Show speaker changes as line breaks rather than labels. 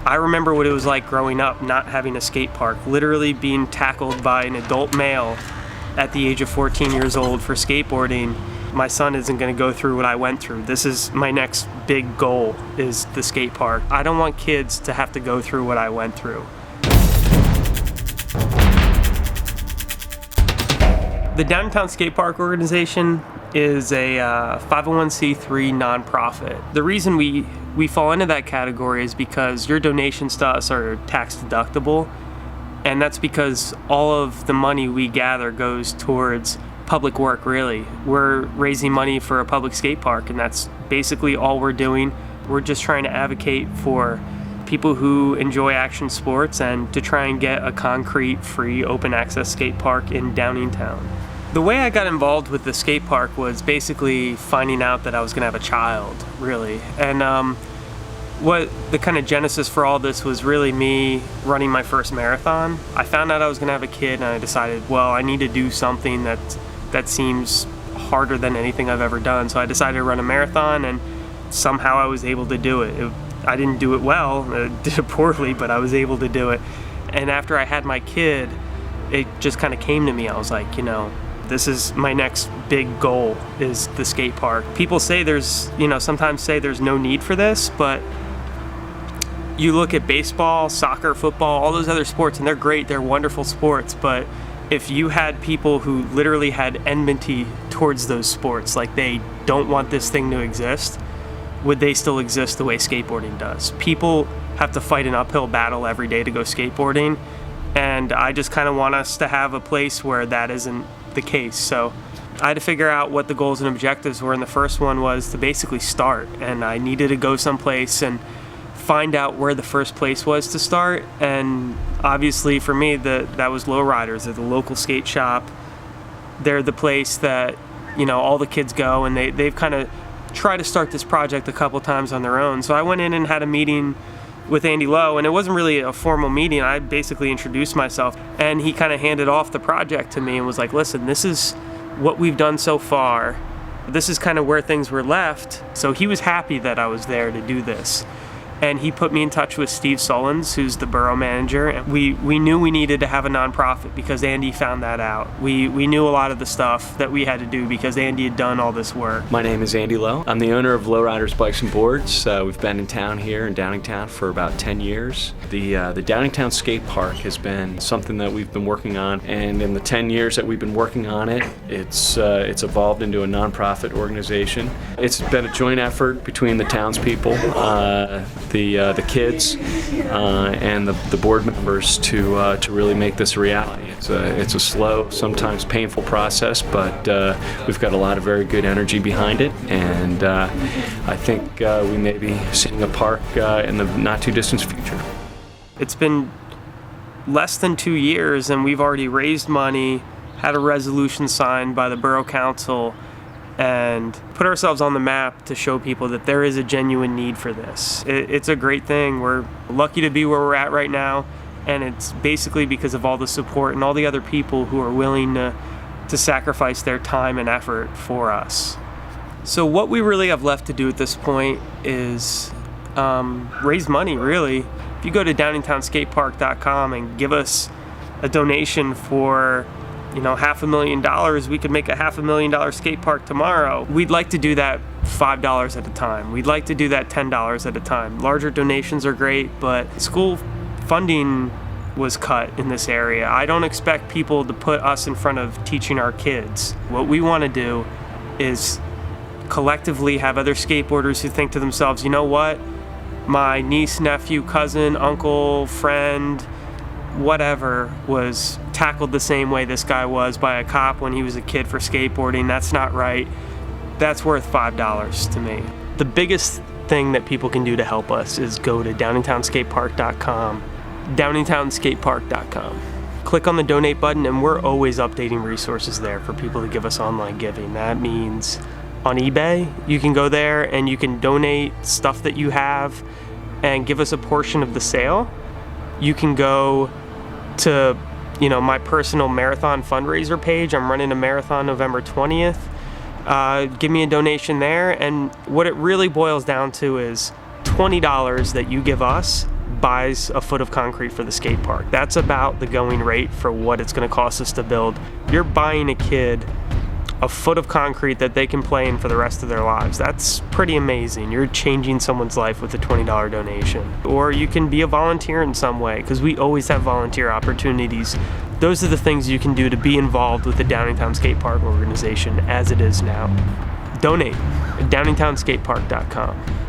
I remember what it was like growing up, not having a skate park, literally being tackled by an adult male at the age of 14 years old for skateboarding. My son isn't going to go through what I went through. This is my next big goal, is the skate park. I don't want kids to have to go through what I went through. The Downingtown Skatepark organization is a 501c3 nonprofit. The reason we fall into that category is because your donations to us are tax deductible, and that's because all of the money we gather goes towards public work, really. We're raising money for a public skate park, and that's basically all we're doing. We're just trying to advocate for people who enjoy action sports and to try and get a concrete, free, open access skate park in Downingtown. The way I got involved with the skate park was basically finding out that I was gonna have a child, really. And what the kind of genesis for all this was really me running my first marathon. I found out I was gonna have a kid, and I decided, well, I need to do something that seems harder than anything I've ever done. So I decided to run a marathon, and somehow I was able to do it. I didn't do it well, I did it poorly, but I was able to do it. And after I had my kid, it just kind of came to me. I was like, this is my next big goal, is the skate park. People say sometimes say there's no need for this, but you look at baseball, soccer, football, all those other sports, and they're great, they're wonderful sports, but if you had people who literally had enmity towards those sports, like they don't want this thing to exist, would they still exist the way skateboarding does? People have to fight an uphill battle every day to go skateboarding, and I just kind of want us to have a place where that isn't the case. So I had to figure out what the goals and objectives were, and the first one was to basically start, and I needed to go someplace and find out where the first place was to start. And obviously for me, that was Lowriders. They're the local skate shop. They're the place that all the kids go, and they've kind of tried to start this project a couple times on their own. So I went in and had a meeting with Andy Lowe, and it wasn't really a formal meeting. I basically introduced myself, and he kind of handed off the project to me and was like, listen, this is what we've done so far. This is kind of where things were left. So he was happy that I was there to do this. And he put me in touch with Steve Sullins, who's the borough manager. And we knew we needed to have a nonprofit because Andy found that out. We knew a lot of the stuff that we had to do because Andy had done all this work.
My name is Andy Lowe. I'm the owner of Lowriders Bikes and Boards. We've been in town here in Downingtown for about 10 years. The Downingtown Skatepark has been something that we've been working on, and in the 10 years that we've been working on it, it's evolved into a nonprofit organization. It's been a joint effort between the townspeople, the kids, and the board members to really make this a reality. It's a slow, sometimes painful process, but we've got a lot of very good energy behind it, and I think we may be seeing a park in the not too distant future.
It's been less than 2 years, and we've already raised money, had a resolution signed by the Borough Council, and put ourselves on the map to show people that there is a genuine need for this. It's a great thing. We're lucky to be where we're at right now, and it's basically because of all the support and all the other people who are willing to sacrifice their time and effort for us. So what we really have left to do at this point is raise money, really. If you go to downingtownskatepark.com and give us a donation for $500,000, we could make a $500,000 skate park tomorrow. We'd like to do that $5 at a time. We'd like to do that $10 at a time. Larger donations are great, but school funding was cut in this area. I don't expect people to put us in front of teaching our kids. What we want to do is collectively have other skateboarders who think to themselves, you know what? My niece, nephew, cousin, uncle, friend, whatever, was tackled the same way this guy was by a cop when he was a kid for skateboarding. That's not right. That's worth $5 to me. The biggest thing that people can do to help us is go to downingtownskatepark.com, downingtownskatepark.com. Click on the donate button, and we're always updating resources there for people to give us online giving. That means on eBay, you can go there and you can donate stuff that you have and give us a portion of the sale. You can go to my personal marathon fundraiser page. I'm running a marathon November 20th. Give me a donation there, and what it really boils down to is $20 that you give us buys a foot of concrete for the skate park. That's about the going rate for what it's going to cost us to build. You're buying a kid a foot of concrete that they can play in for the rest of their lives. That's pretty amazing. You're changing someone's life with a $20 donation. Or you can be a volunteer in some way, because we always have volunteer opportunities. Those are the things you can do to be involved with the Downingtown Skatepark organization as it is now. Donate at downingtownskatepark.com.